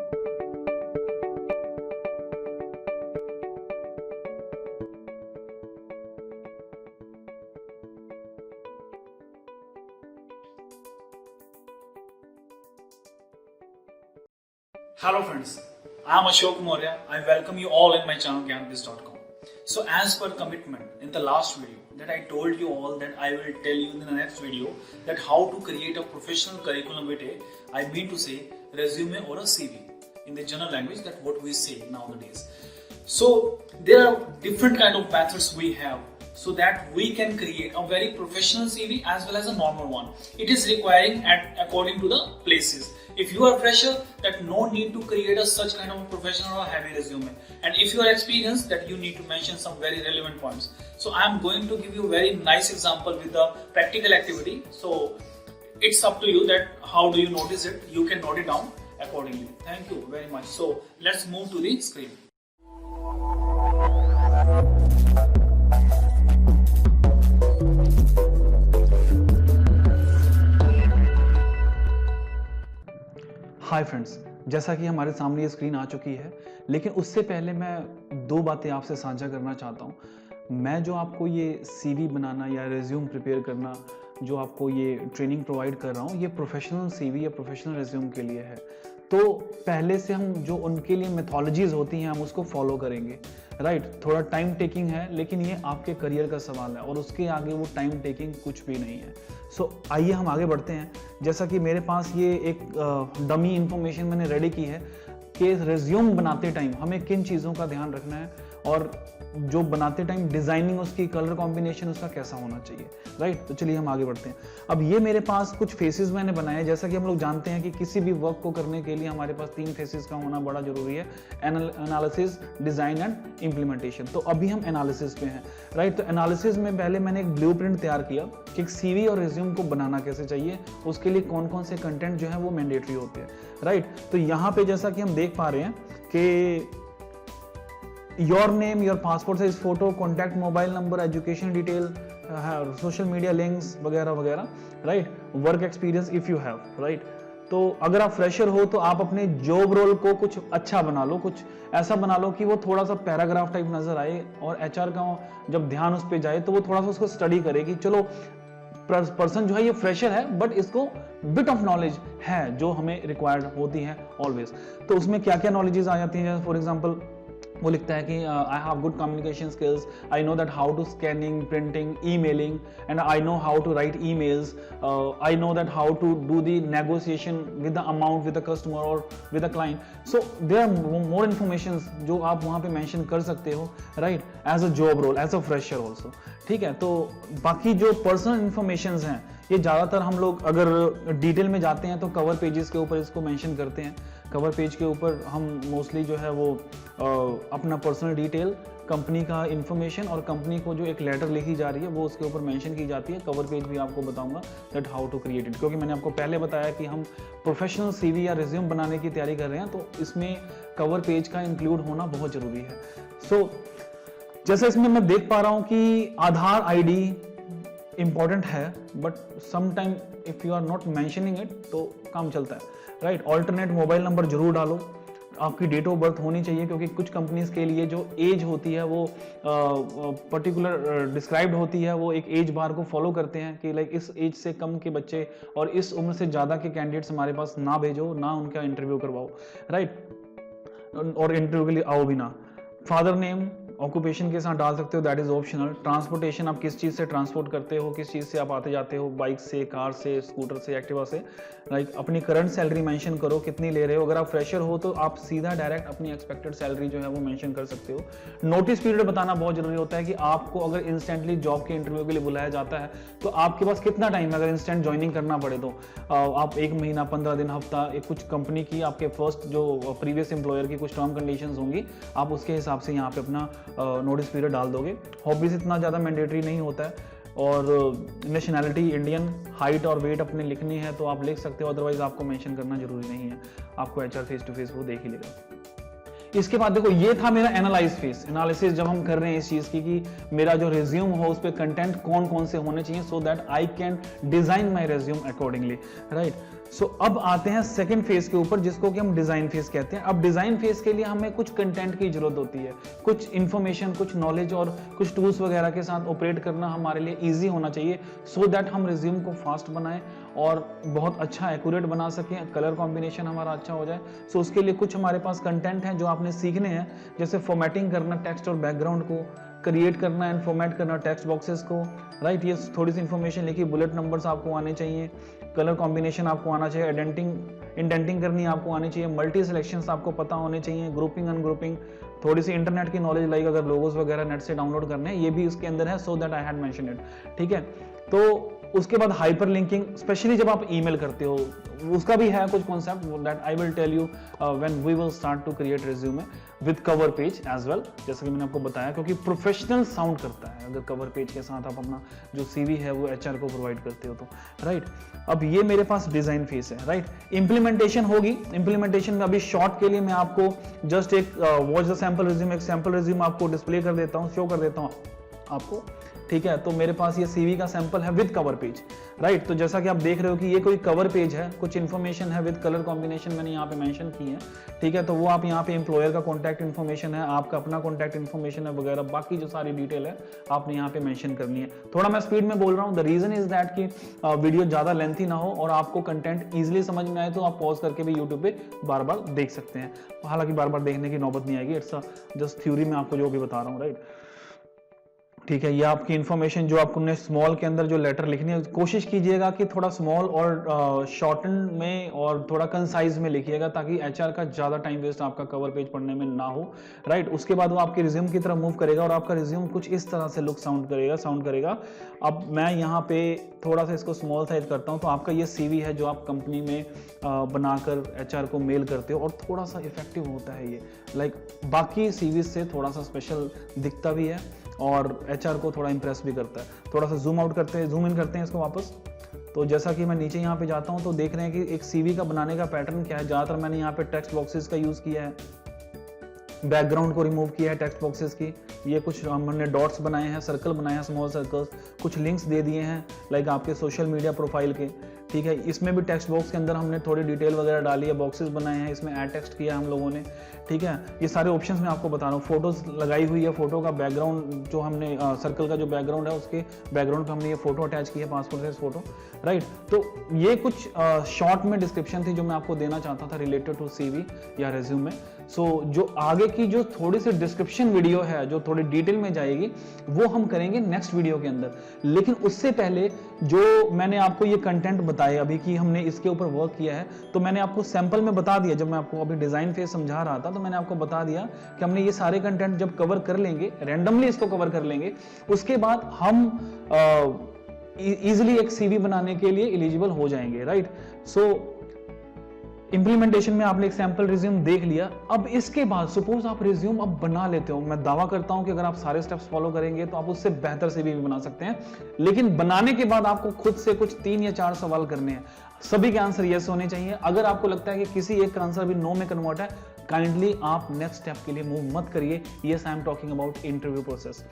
Hello friends, I am Ashok Maurya. I welcome you all in my channel GyanBiz.com. So as per commitment in the last video that I told you all that I will tell you in the next video that how to create a professional curriculum with I mean to say resume or a CV in the general language, that what we say nowadays. So there are different kind of methods we have so that we can create a very professional CV as well as a normal one. It is requiring according to the places. If you are fresher, that no need to create such kind of professional or heavy resume. And if you are experienced, that you need to mention some very relevant points. So I am going to give you a very nice example with the practical activity. So it's up to you that how do you notice it. You can note it down accordingly. Thank you very much. So let's move to the screen. Hi friends, जैसा कि हमारे सामने ये screen आ चुकी है, लेकिन उससे पहले मैं दो बातें आपसे साझा करना चाहता हूँ। मैं जो आपको ये सीवी बनाना या रिज्यूम प्रिपेयर करना, जो आपको ये ट्रेनिंग प्रोवाइड कर रहा हूँ, ये प्रोफेशनल सीवी या प्रोफेशनल रिज्यूम के लिए है। तो पहले से हम जो उनके लिए मेथोलॉजीज होती हैं हम उसको फॉलो करेंगे, राइट। थोड़ा टाइम टेकिंग है, लेकिन ये आपके करियर का सवाल है और उसके आगे वो टाइम टेकिंग कुछ भी नहीं है। सो आइए हम आगे बढ़ते हैं। जैसा कि मेरे पास ये एक डमी इंफॉर्मेशन मैंने रेडी की है कि रिज्यूम बनाते टाइम हमें किन चीज़ों का ध्यान रखना है और जो बनाते टाइम डिजाइनिंग उसकी कलर कॉम्बिनेशन उसका कैसा होना चाहिए, राइट। तो चलिए हम आगे बढ़ते हैं। अब ये मेरे पास कुछ फेसेस मैंने बनाए। जैसा कि हम लोग जानते हैं कि किसी भी वर्क को करने के लिए हमारे पास 3 फेसेस का होना बड़ा जरूरी है, एनालिसिस, डिजाइन एंड इम्प्लीमेंटेशन। तो अभी हम एनालिसिस पे हैं, राइट। तो एनालिसिस में पहले मैंने एक ब्लूप्रिंट तैयार किया कि एक सीवी और रिज्यूम को बनाना कैसे चाहिए, उसके लिए कौन कौन से कंटेंट जो है वो मैंडेटरी होते हैं, राइट। तो यहाँ पे जैसा कि हम देख पा रहे हैं कि your name, your passport size photo, contact mobile number, education detail, social media links वगैरह वगैरह, right. Work experience if you have, right. तो अगर आप फ्रेशर हो तो आप अपने जॉब रोल को कुछ अच्छा बना लो, कुछ ऐसा बना लो कि वो थोड़ा सा पैराग्राफ टाइप नजर आए और एचआर का जब ध्यान उस पर जाए तो वो थोड़ा सा उसको स्टडी करे कि चलो पर्सन जो है ये फ्रेशर है बट इसको बिट ऑफ नॉलेज है जो हमें रिक्वायर्ड होती है ऑलवेज। तो उसमें क्या क्या नॉलेजेस आ जाती हैं। फॉर एग्जाम्पल वो लिखता है कि I have good communication skills, I know that how to scanning, printing, emailing and I know how to write emails, I know that how to do the negotiation with the amount with the customer और with the client. So there are more information जो आप वहाँ पे mention कर सकते हो, right, as a job role, as a fresher also, ठीक है। तो बाकी जो पर्सनल इन्फॉर्मेशन हैं ये ज़्यादातर हम लोग अगर डिटेल में जाते हैं तो कवर पेजेस के ऊपर इसको मेंशन करते हैं। कवर पेज के ऊपर हम मोस्टली जो है वो अपना पर्सनल डिटेल, कंपनी का इंफॉर्मेशन और कंपनी को जो एक लेटर लिखी जा रही है वो उसके ऊपर मेंशन की जाती है। कवर पेज भी आपको बताऊंगा that how to create it, क्योंकि मैंने आपको पहले बताया कि हम प्रोफेशनल सीवी या रिज्यूम बनाने की तैयारी कर रहे हैं तो इसमें कवर पेज का इंक्लूड होना बहुत जरूरी है। सो जैसा इसमें मैं देख पा रहा हूँ कि आधार आईडी इंपॉर्टेंट है, but some time if you are not mentioning it तो काम चलता है, राइट। ऑल्टरनेट मोबाइल नंबर जरूर डालो, आपकी डेट ऑफ बर्थ होनी चाहिए, क्योंकि कुछ कंपनीज के लिए जो एज होती है वो पर्टिकुलर डिस्क्राइब्ड होती है, वो एक एज बार को फॉलो करते हैं कि लाइक इस एज से कम के बच्चे और इस उम्र से ज़्यादा के कैंडिडेट्स हमारे पास ना भेजो, ना उनका इंटरव्यू करवाओ, राइट, और इंटरव्यू के लिए आओ भी ना। फादर नेम ऑक्यूपेशन के साथ डाल सकते हो, दैट इज ऑप्शनल। ट्रांसपोर्टेशन, आप किस चीज़ से ट्रांसपोर्ट करते हो, किस चीज़ से आप आते जाते हो, बाइक से, कार से, स्कूटर से, एक्टिवा से, राइट। अपनी करंट सैलरी मेंशन करो, कितनी ले रहे हो। अगर आप फ्रेशर हो तो आप सीधा डायरेक्ट अपनी एक्सपेक्टेड सैलरी जो है वो मेंशन कर सकते हो। नोटिस पीरियड बताना बहुत जरूरी होता है कि आपको अगर इंस्टेंटली जॉब के इंटरव्यू के लिए बुलाया जाता है तो आपके पास कितना टाइम है। अगर इंस्टेंट ज्वाइनिंग करना पड़े तो आप 1 महीना, 15 दिन, हफ्ता, एक कुछ कंपनी की आपके फर्स्ट जो प्रीवियस एम्प्लॉयर की कुछ टर्म कंडीशन होंगी, आप उसके हिसाब से यहाँ पे अपना नोटिस पीरियड डाल दोगे। हॉबीज इतना ज़्यादा मैंडेटरी नहीं होता है और नेशनैलिटी इंडियन, हाइट और वेट अपने लिखनी है तो आप लिख सकते हो, अदरवाइज आपको मेंशन करना जरूरी नहीं है, आपको एचआर फेस टू फेस वो देख ही लेगा। इसके बाद देखो ये था मेरा एनालाइज फेस, एनालिसिस जब हम कर रहे हैं इस चीज की कि मेरा जो रिज्यूम हो उस पे कंटेंट कौन कौन से होने चाहिए so that I can design my resume accordingly, right. So अब आते हैं सेकंड फेज के ऊपर जिसको कि हम डिजाइन फेज कहते हैं। अब डिजाइन फेज के लिए हमें कुछ कंटेंट की जरूरत होती है, कुछ इंफॉर्मेशन, कुछ नॉलेज और कुछ टूल्स वगैरह के साथ ऑपरेट करना हमारे लिए इजी होना चाहिए सो दैट हम रिज्यूम को फास्ट बनाएं और बहुत अच्छा एक्यूरेट बना सकें, कलर कॉम्बिनेशन हमारा अच्छा हो जाए। सो उसके लिए कुछ हमारे पास कंटेंट है जो आपने सीखने हैं, जैसे फॉर्मेटिंग करना टेक्स्ट और बैकग्राउंड को, क्रिएट करना एंड फॉर्मेट करना टेक्स्ट बॉक्सेस को, राइट। ये थोड़ी सी इंफॉर्मेशन लिखी, बुलेट नंबर्स आपको आने चाहिए, कलर कॉम्बिनेशन आपको आना चाहिए, इंडेंटिंग करनी आपको आनी चाहिए, मल्टी सिलेक्शंस आपको पता होने चाहिए, ग्रुपिंग अनग्रुपिंग, थोड़ी सी इंटरनेट की नॉलेज, लाइक अगर लोगोस वगैरह नेट से डाउनलोड करने हैं ये भी इसके अंदर है, सो that I had mention it, ठीक है। तो उसके बाद हाइपर लिंकिंग, स्पेशली जब आप ईमेल करते हो उसका भी है कुछ concept that I will tell you when we will start to create resume with cover page as well, जैसा कि मैंने आपको बताया, क्योंकि प्रोफेशनल साउंड करता है अगर कवर पेज के साथ आप अपना जो सीवी है वो एचआर को प्रोवाइड करते हो तो, राइट। अब ये मेरे पास डिजाइन फेस है, राइट। इंप्लीमेंटेशन होगी, इंप्लीमेंटेशन में अभी शॉर्ट के लिए मैं आपको जस्ट एक वॉच द सैंपल रिज्यूम, एक सैंपल रिज्यूम आपको डिस्प्ले कर देता हूँ, शो कर देता हूँ आपको, ठीक है। तो मेरे पास ये सीवी का सैंपल है विद कवर पेज, राइट। तो जैसा कि आप देख रहे हो कि ये कोई कवर पेज है, कुछ इन्फॉर्मेशन है विद कलर कॉम्बिनेशन मैंने यहाँ पे मेंशन की है, ठीक है। तो वो आप यहाँ पे एम्प्लॉयर का कॉन्टैक्ट इन्फॉर्मेशन है, आपका अपना कॉन्टैक्ट इन्फॉर्मेशन है वगैरह, बाकी जो सारी डिटेल है आपने यहाँ पे मेंशन करनी है। थोड़ा मैं स्पीड में बोल रहा हूँ, द रीजन इज दैट कि वीडियो ज्यादा लेंथी ना हो और आपको कंटेंट ईजिली समझ में आए, तो आप पॉज करके भी यूट्यूब पे बार बार देख सकते हैं। हालांकि बार बार देखने की नौबत नहीं आएगी, इट्स जस्ट थ्योरी में आपको जो भी बता रहा हूँ, राइट, ठीक है। ये आपकी इन्फॉर्मेशन जो आपने स्मॉल के अंदर जो लेटर लिखनी है, कोशिश कीजिएगा कि थोड़ा स्मॉल और शॉर्टन में और थोड़ा कंसाइज में लिखिएगा ताकि एचआर का ज्यादा टाइम वेस्ट आपका कवर पेज पढ़ने में ना हो, राइट। उसके बाद वो आपके रिज्यूम की तरफ मूव करेगा और आपका रिज्यूम कुछ इस तरह से लुक साउंड करेगा। अब मैं यहाँ पे थोड़ा सा इसको स्मॉल साइज करता हूँ, तो आपका ये सीवी है जो आप कंपनी में बनाकर एचआर को मेल करते हो और थोड़ा सा इफेक्टिव होता है ये, लाइक बाकी सीवी से थोड़ा सा स्पेशल दिखता भी है और एचआर को थोड़ा इंप्रेस भी करता है। थोड़ा सा जूम आउट करते हैं, जूम इन करते हैं इसको वापस। तो जैसा कि मैं नीचे यहाँ पे जाता हूँ तो देख रहे हैं कि एक सीवी का बनाने का पैटर्न क्या है। ज़्यादातर मैंने यहाँ पे टेक्स्ट बॉक्सेस का यूज़ किया है, बैकग्राउंड को रिमूव किया है टेक्स्ट बॉक्सेस की, ये कुछ हमने डॉट्स बनाए हैं, सर्कल बनाए हैं, स्मॉल सर्कल्स, कुछ लिंक्स दे दिए हैं लाइक आपके सोशल मीडिया प्रोफाइल के, ठीक है। इसमें भी टेक्स्ट बॉक्स के अंदर हमने थोड़ी डिटेल वगैरह डाली है, बॉक्सेस बनाए हैं, इसमें ऐड टेक्स्ट किया हम लोगों ने, ठीक है। ये सारे ऑप्शंस मैं आपको बता रहा हूँ। फोटोज लगाई हुई है, फोटो का बैकग्राउंड जो हमने सर्कल का जो बैकग्राउंड है उसके बैकग्राउंड पे हमने ये फोटो अटैच की है, पासपोर्ट साइज फोटो, राइट। तो ये कुछ शॉर्ट में डिस्क्रिप्शन थी जो मैं आपको देना चाहता था रिलेटेड टू सीवी या रिज्यूमे। सो जो आगे की जो थोड़ी सी डिस्क्रिप्शन वीडियो है जो थोड़ी डिटेल में जाएगी वो हम करेंगे नेक्स्ट वीडियो के अंदर। लेकिन उससे पहले जो मैंने आपको ये कंटेंट बताए अभी कि हमने इसके ऊपर वर्क किया है, तो मैंने आपको सैंपल में बता दिया, जब मैं आपको अभी डिजाइन फेज समझा रहा था तो मैंने आपको बता दिया कि हमने ये सारे कंटेंट जब कवर कर लेंगे, रैंडमली इसको कवर कर लेंगे, उसके बाद हम इजिली एक सीवी बनाने के लिए एलिजिबल हो जाएंगे, राइट। सो इंप्लीमेंटेशन में आपने एक सैंपल रिज्यूम देख लिया। अब इसके बाद सपोज आप रिज्यूम अब बना लेते हो, मैं दावा करता हूं कि अगर आप सारे स्टेप्स फॉलो करेंगे तो आप उससे बेहतर सीवी भी बना सकते हैं। लेकिन बनाने के बाद आपको खुद से कुछ 3 या 4 सवाल करने हैं, सभी के आंसर यस होने चाहिए। अगर आपको लगता है कि किसी एक का आंसर भी नो में कन्वर्ट है, काइंडली आप नेक्स्ट स्टेप के लिए मूव मत करिए। Yes, I am talking about interview process.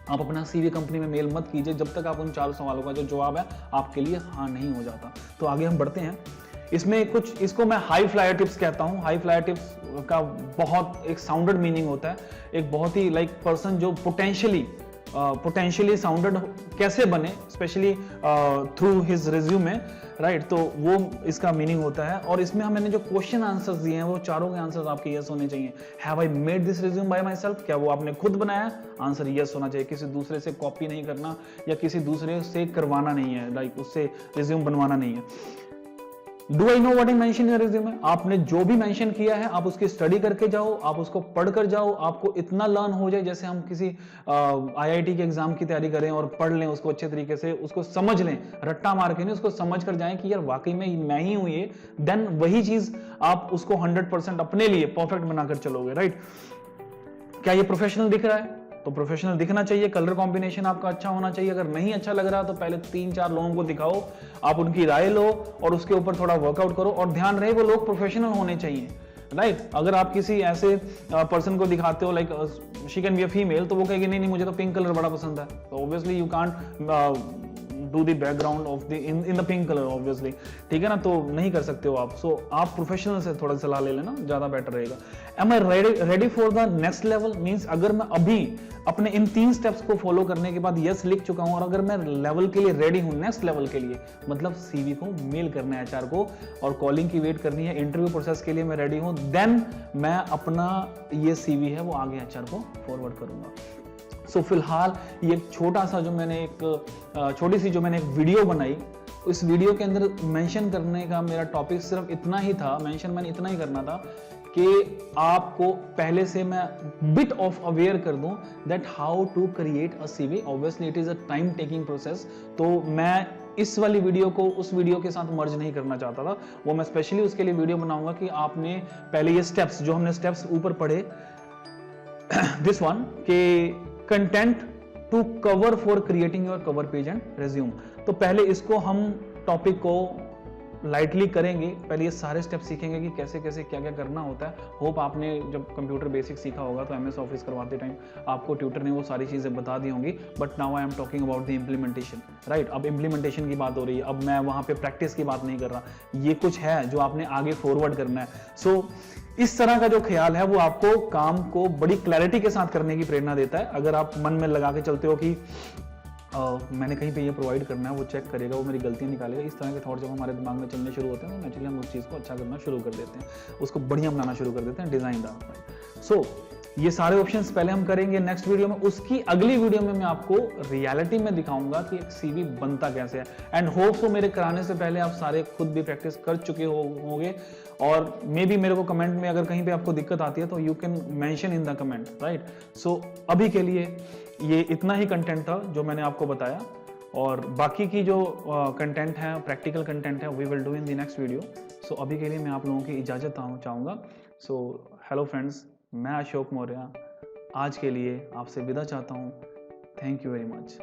आप अपना सीवी कंपनी में मेल मत कीजिए जब तक आप उन 4 सवालों का जो जवाब है आपके लिए हाँ नहीं हो जाता। तो आगे हम बढ़ते हैं। इसमें कुछ, इसको मैं हाई फ्लायर टिप्स कहता हूं। हाई फ्लायर टिप्स का बहुत एक साउंडेड मीनिंग होता है, एक बहुत ही लाइक पर्सन जो पोटेंशियली साउंडेड कैसे बने, specially through his resume, right. तो वो इसका मीनिंग होता है। और इसमें मैंने जो क्वेश्चन आंसर्स दिए हैं वो चारों के आंसर्स आपके यस होने चाहिए। Have I made this resume bye my self, क्या वो आपने खुद बनाया, आंसर यस होना चाहिए। किसी दूसरे से कॉपी नहीं करना या किसी दूसरे से करवाना नहीं है, लाइक उससे रिज्यूम बनवाना नहीं है। Do I know what I mention in resume, आपने जो भी मेंशन किया है आप उसकी स्टडी करके जाओ, आप उसको पढ़ कर जाओ, आपको इतना लर्न हो जाए जैसे हम किसी आईआईटी के एग्जाम की तैयारी करें और पढ़ लें उसको अच्छे तरीके से, उसको समझ लें, रट्टा मार के नहीं, उसको समझ कर जाएं कि यार वाकई में मैं ही हूं ये, देन वही चीज आप उसको 100% अपने लिए परफेक्ट बनाकर चलोगे, राइट। क्या ये प्रोफेशनल दिख रहा है? तो प्रोफेशनल दिखना चाहिए। कलर कॉम्बिनेशन आपका अच्छा होना चाहिए। अगर नहीं अच्छा लग रहा तो पहले 3-4 लोगों को दिखाओ, आप उनकी राय लो और उसके ऊपर थोड़ा वर्कआउट करो। और ध्यान रहे वो लोग प्रोफेशनल होने चाहिए, राइट। अगर आप किसी ऐसे पर्सन को दिखाते हो like she can be a female, तो वो कहेगी नहीं नहीं मुझे तो पिंक कलर बड़ा पसंद है, तो obviously you can't do the background of the in the pink colour obviously, ठीक है ना, तो नहीं कर सकते हो आप। सो आप प्रोफेशनल से थोड़ा सलाह ले लेना, ज्यादा बेटर रहेगा। Am I ready for the next level, means अगर मैं अभी अपने इन 3 स्टेप्स को फॉलो करने के बाद यस लिख चुका हूं और अगर मैं लेवल के लिए रेडी हूं, नेक्स्ट लेवल के लिए, मतलब सीवी को मेल करना है एचआर को और कॉलिंग की वेट करनी है, इंटरव्यू प्रोसेस के लिए मैं रेडी हूं, देन मैं अपना ये सीवी है वो आगे एचआर को फॉरवर्ड करूंगा। सो फिलहाल ये छोटा सा जो मैंने एक छोटी सी जो मैंने एक वीडियो बनाई, उस वीडियो के अंदर मेंशन करने का मेरा टॉपिक सिर्फ इतना ही था, मेंशन मैंने इतना ही करना था कि आपको पहले से मैं बिट ऑफ अवेयर कर दूं that how to create a CV. Obviously it is a time taking process, तो मैं इस वाली वीडियो को उस वीडियो के साथ मर्ज नहीं करना चाहता था, वो मैं स्पेशली उसके लिए वीडियो बनाऊंगा कि आपने पहले ये स्टेप्स जो हमने स्टेप्स ऊपर पढ़े दिस वन के content to cover for creating your cover page and resume, तो पहले इसको हम टॉपिक को लाइटली करेंगे, पहले ये सारे स्टेप सीखेंगे कि कैसे कैसे क्या क्या करना होता है। होप आपने जब कंप्यूटर बेसिक सीखा होगा तो एमएस ऑफिस करवाते टाइम आपको ट्यूटर ने वो सारी चीज़ें बता दी होंगी, but now I am talking about the implementation, right. अब इम्प्लीमेंटेशन की बात हो रही है, अब मैं वहाँ पे प्रैक्टिस की बात नहीं कर रहा, ये कुछ है जो आपने आगे फॉरवर्ड करना है। सो इस तरह का जो ख्याल है वो आपको काम को बड़ी क्लैरिटी के साथ करने की प्रेरणा देता है। अगर आप मन में लगा के चलते हो कि मैंने कहीं पे ये प्रोवाइड करना है, वो चेक करेगा, वो मेरी गलतियां निकालेगा, इस तरह के थॉट जब हमारे दिमाग में चलने शुरू होते हैं तो नेचुरली हम उस चीज़ को अच्छा करना शुरू कर देते हैं, उसको बढ़िया बनाना शुरू कर देते हैं, डिजाइनदार। सो ये सारे ऑप्शंस पहले हम करेंगे नेक्स्ट वीडियो में। उसकी अगली वीडियो में मैं आपको रियलिटी में दिखाऊंगा कि एक सीवी बनता कैसे है, एंड होप सो मेरे कराने से पहले आप सारे खुद भी प्रैक्टिस कर चुके होंगे, और मे बी मेरे को कमेंट में अगर कहीं पे आपको दिक्कत आती है तो you can mention in the comment, right. So अभी के लिए ये इतना ही कंटेंट था जो मैंने आपको बताया, और बाकी की जो कंटेंट है, प्रैक्टिकल कंटेंट है, we will do in the next video. So अभी के लिए मैं आप लोगों की इजाज़त चाहूँगा। सो हेलो फ्रेंड्स, मैं अशोक मौर्य आज के लिए आपसे विदा चाहता हूँ। Thank you very much.